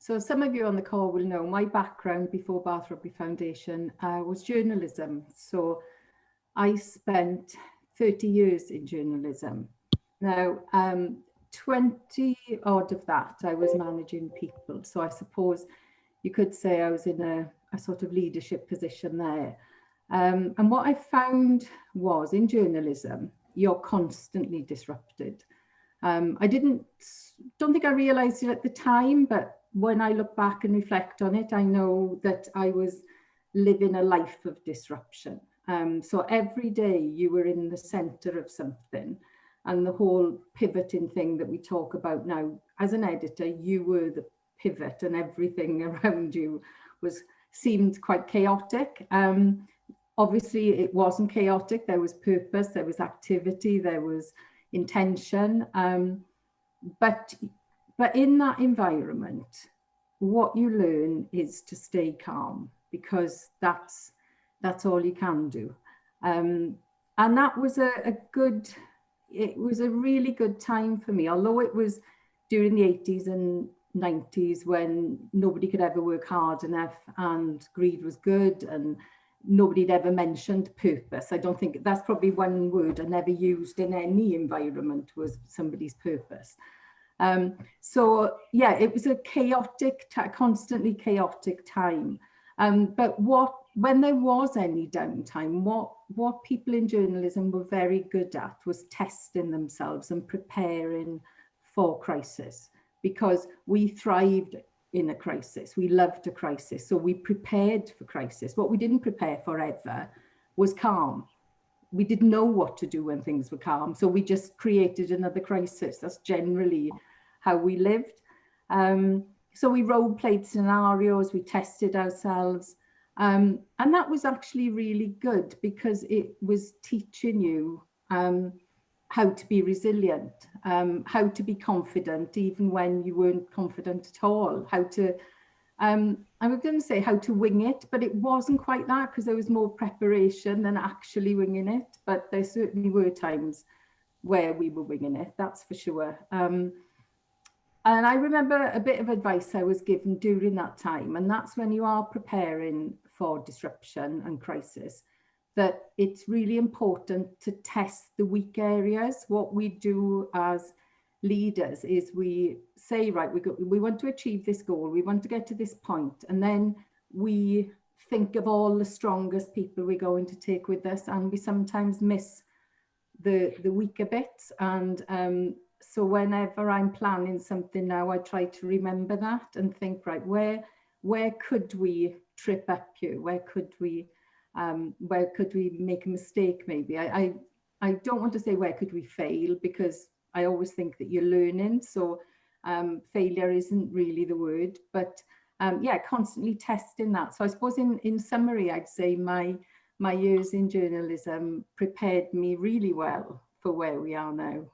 So some of you on the call will know my background before Bath Rugby Foundation was journalism. So I spent 30 years in journalism. Now, 20 odd of that I was managing people. So I suppose you could say I was in a sort of leadership position there. And what I found was in journalism, you're constantly disrupted. I don't think I realized it at the time, but when I look back and reflect on it, I know that I was living a life of disruption. So every day you were in the center of something, and the whole pivoting thing that we talk about now, as an editor, you were the pivot and everything around you seemed quite chaotic. Obviously it wasn't chaotic. There was purpose, there was activity, there was intention. But in that environment, what you learn is to stay calm, because that's all you can do. And that was it was a really good time for me, although it was during the 80s and 90s when nobody could ever work hard enough and greed was good and nobody'd ever mentioned purpose. I don't think that's probably one word I never used in any environment, was somebody's purpose. So yeah, it was a chaotic, constantly chaotic time. But when there was any downtime, what people in journalism were very good at was testing themselves and preparing for crisis, because we thrived in a crisis. We loved a crisis, so we prepared for crisis. What we didn't prepare for ever was calm. We didn't know what to do when things were calm, so we just created another crisis. That's generally how we lived. So we role-played scenarios, we tested ourselves, and that was actually really good, because it was teaching you how to be resilient, how to be confident even when you weren't confident at all, how to, I was going to say how to wing it, but it wasn't quite that, because there was more preparation than actually winging it. But there certainly were times where we were winging it, that's for sure. And I remember a bit of advice I was given during that time, and that's when you are preparing for disruption and crisis, that it's really important to test the weak areas. What we do as leaders is we say, right, we want to achieve this goal, we want to get to this point, and then we think of all the strongest people we're going to take with us, and we sometimes miss the weaker bits. And so whenever I'm planning something now, I try to remember that and think, right, where could we trip up here? Where could we make a mistake? Maybe I don't want to say where could we fail, because I always think that you're learning. So failure isn't really the word, but yeah, constantly testing that. So I suppose in summary, I'd say my years in journalism prepared me really well for where we are now.